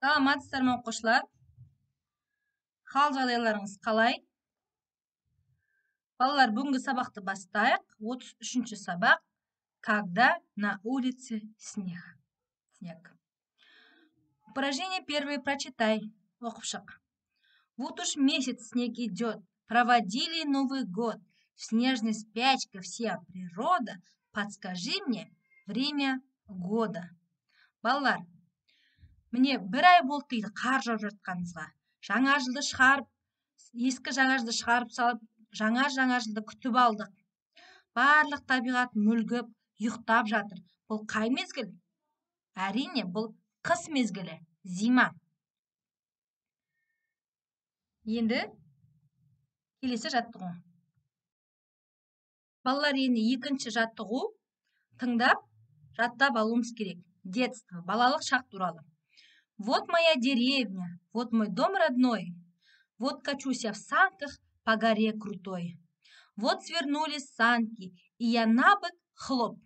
Саламатсыздар ма оқушылар? Хал жағдайларыңыз қалай? Балалар, бүгінгі сабақты бастайық. 33-ші сабақ. Когда на улице снег. Упражнение первое прочитай. Оқып шық. Вот уж месяц снег идет. Проводили Новый год. В снежной спячке вся природа. Подскажи мне время года. Балалар, міне бір ай болды дейді қар жауып жатқанымызға. Жаңа жылды шығарып, ескі жаңа жылды шығарып салып, жаңа жылды күтіп алдық. Барлық табиғат мүлгіп, ұйықтап жатыр. Бұл қай мезгіл? Әрине, бұл қыс мезгілі, зима. Енді келесі жаттығу. Балалар, енді екінші жаттығу тыңдап, жаттап алуымыз керек. Детство, балалық шақ туралы. Вот моя деревня, вот мой дом родной, вот качусь я в санках по горе крутой. Вот свернули санки, и я на бок хлоп.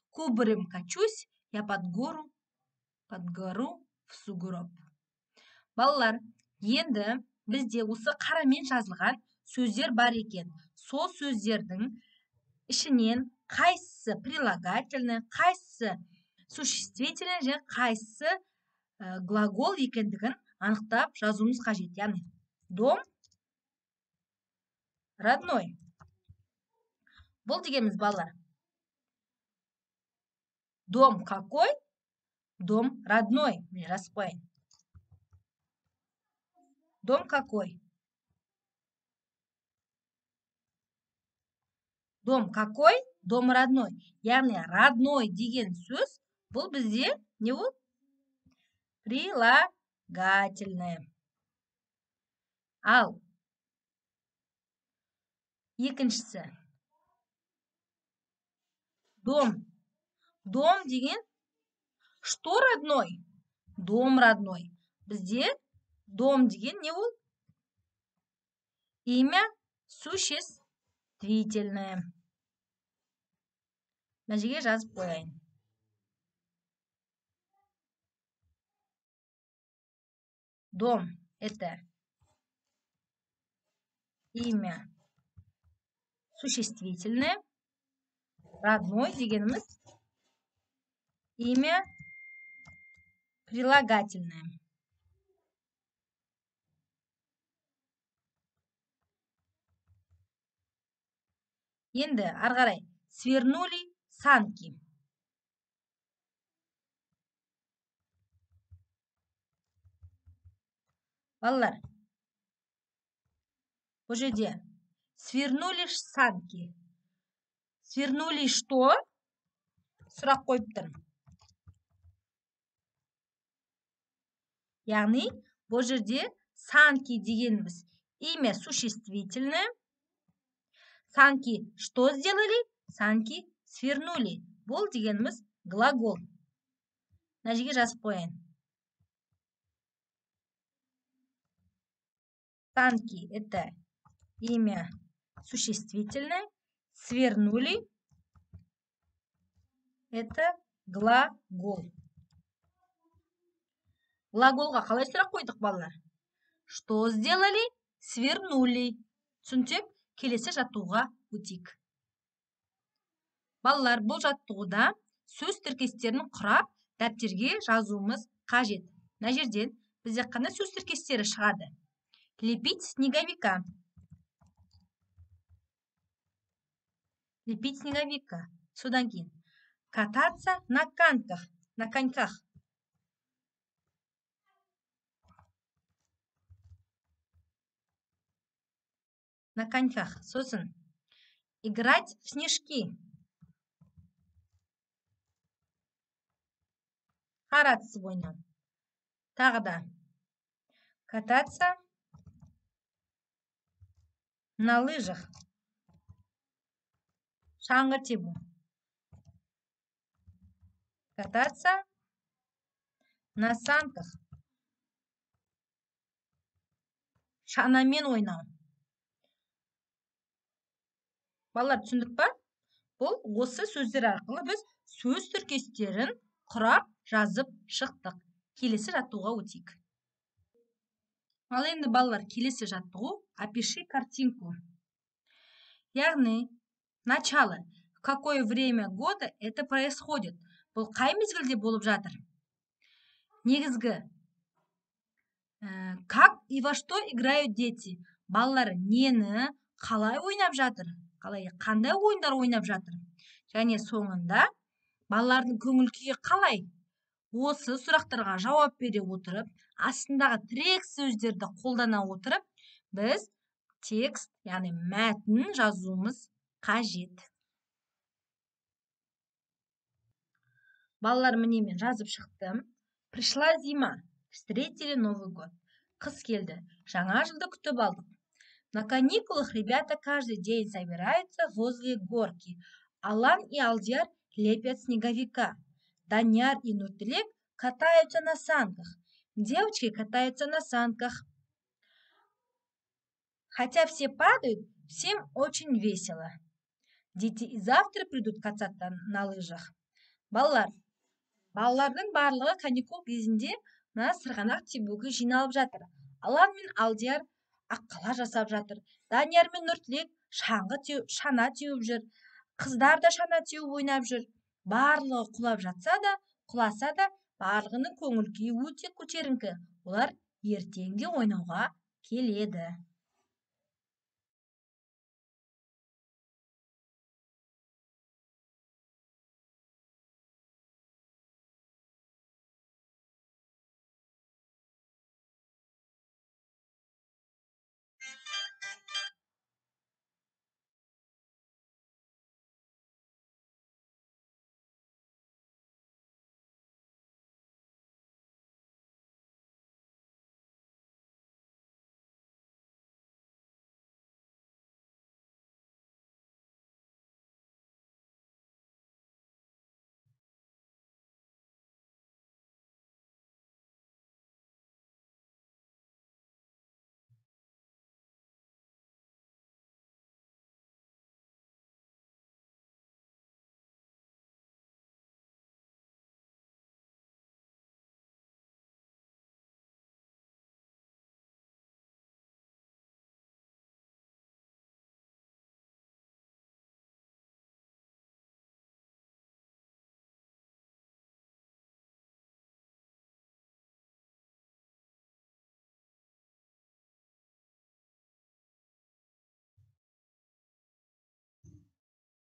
Кубарем качусь я под гору в сугроб. Балалар, енді бізде осы қарамен жазылған сөздер бар екен. Сол сөздердің ішінен қайсысы прилагательный, қайсысы существительный және қайсысы глагол екендігін анықтап жазуымыз қажет. Яғни, дом родной. Бұл дегеніміз, балалар. Дом какой? Дом родной. Міне жазып қояйын. Дом какой? Дом какой? Дом родной. Яғни, родной деген сөз, бұл бізде не ол? Прилагательное. Ал екіншісі. Дом. Дом деген что родной? Дом родной. Бізде дом деген не ол? Имя существительное. Мына жерге жазып қояйын. Дом – это имя существительное. Родной дегеніміз имя прилагательное. Енді ары қарай свернули санки. Балалар, бұл жерде свернули санки. Свернули что? Сұрақ қойып тұр. Яғни, бұл жерде санки дегеніміз имя существительное. Санки что сделали? Санки свернули. Бұл дегеніміз глагол. Мына жерге жазып қояйын. Санки – это имя существительное. Свернули – это глагол. Глаголға қалай сұрақ қойдық, балалар? Что сделали? Свернули. Түсінсек, келесі жаттығуға өтейік. Балалар, бұл жаттығуда сөз тіркестерін құрап, дәптерге жазуымыз қажет. Мына жерден бізде қандай сөз тіркестері шығады? Лепить снеговика. Лепить снеговика. Содан кейін. Кататься на коньках. На коньках. На коньках. Сосын. Играть в снежки. Қаратысып ойнау. Тағы да. Кататься на лыжах. Шаңғы тебу. Кататься на санках. Шанамен ойнау. Балалар, түсіндік па? Бұл осы сөздер арқылы біз сөз тіркестерін құрап жазып шықтық. Келесі жаттығуға өтейік. Ал енді балалар, келесі жаттығу опиши картинку. Яғни, начало. В какое время года это происходит? Бұл қай мезгілде болып жатыр? Негізгі. Как и во что играют дети? Балалар нені, қалай ойнап жатыр? Қандай ойындар ойнап жатыр? Және соңында балалардың көңіл күйі қалай? Осы сұрақтарға жауап бере отырып, астындағы тірек сөздерді қолдана отырып, біз текст, яғни мәтін жазуымыз қажет. Балалар, міне мен жазып шықтым. Пришла зима, встретили Новый год. Қыс келді, жаңа жылды күтіп алдық. На каникулах ребята каждый день собираются возле горки. Алан и Алдияр лепят снеговика. Даняр и Нурлек катаются на санках. Девочки катаются на санках. Хотя все падают, всем очень весело. Дети и завтра придут кататься на лыжах. Балалардың барлығы каникул кезінде сырғанақ тебуге жиналып жатыр. Алан мен Алдияр аққала жасап жатыр. Данияр мен Нұртілек шана теуіп жүр. Қыздар да шана теуіп ойнап жүр. Барлығы құлап жатса да, құласа да, барлығының көңіл күйі өте көтеріңкі. Олар ертең де ойнауға келеді.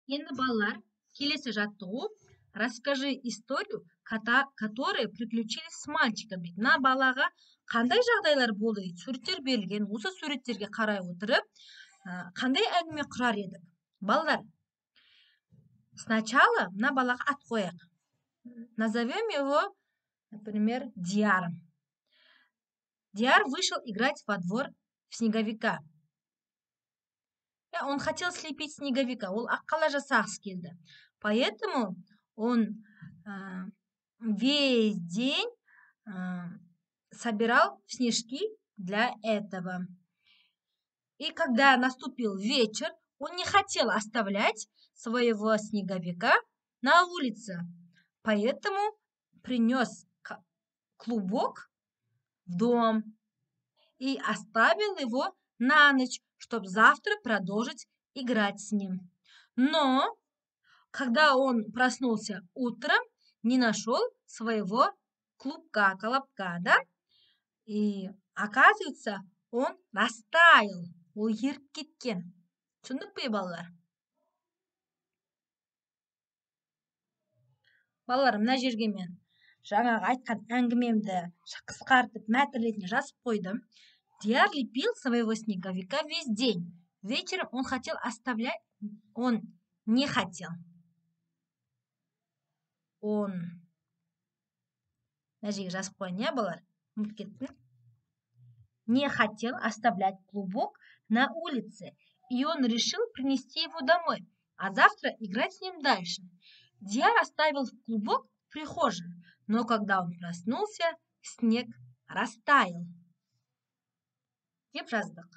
Енді балалар, келесі жаттығу. Расскажи историю, которые приключились с мальчиком. Мына балаға қандай жағдайлар болды? Суреттер берілген. Осы суреттерге қарай отырып, қандай әңгіме құрар едік? Балалар, сначала мына балаға ат қояйық. Назовем его, например, Диар. Диар вышел играть во двор в снеговика. Он хотел слепить снеговика, ол аққала жасағысы келді. Поэтому он весь день собирал снежки для этого. И когда наступил вечер, он не хотел оставлять своего снеговика на улице. Поэтому принес клубок в дом и оставил его на ночь, чтобы завтра продолжить играть с ним. Но когда он проснулся утром, не нашел своего колобка, да? И оказывается, он растаял, ол еріп кеткен. Түсіндік пе, балалар? Балалар, мына жерге мен жаңағы айтқан әңгімемді қысқартып мәтін ретінде жазып қойдым. Диар лепил своего снеговика весь день. Вечером он хотел оставлять, он не хотел. Не хотел оставлять клубок на улице, и он решил принести его домой, а завтра играть с ним дальше. Диар оставил клубок в прихожей, но когда он проснулся, снег растаял. Деп жаздық.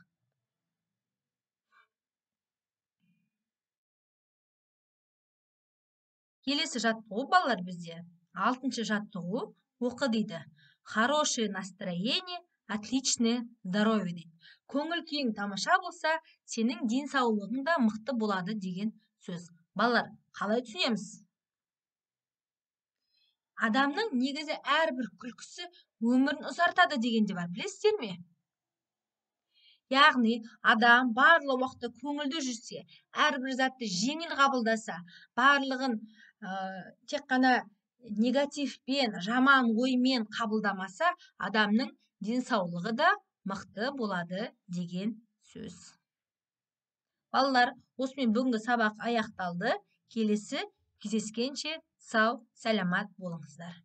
Келесі жаттығу балалар бізде. 6-шы жаттығу оқы дейді. Хорошее настроение отличное здоровье дейді. Көңіл күйің тамаша болса, сенің денсаулығың да мықты болады деген сөз. Балалар, қалай түсінеміз? Адамның негізі әрбір күлкісі өмірін ұзартады дегенде бар, білесіздер ме? Яғни, адам барлық уақытта көңілді жүрсе, әрбір затты жеңіл қабылдаса, барлығын тек қана негативпен, жаман оймен қабылдамаса, адамның денсаулығы да мықты болады деген сөз. Балалар, осымен бүгінгі сабақ аяқталды. Келесі кездескенше сау, сәлемат болыңыздар.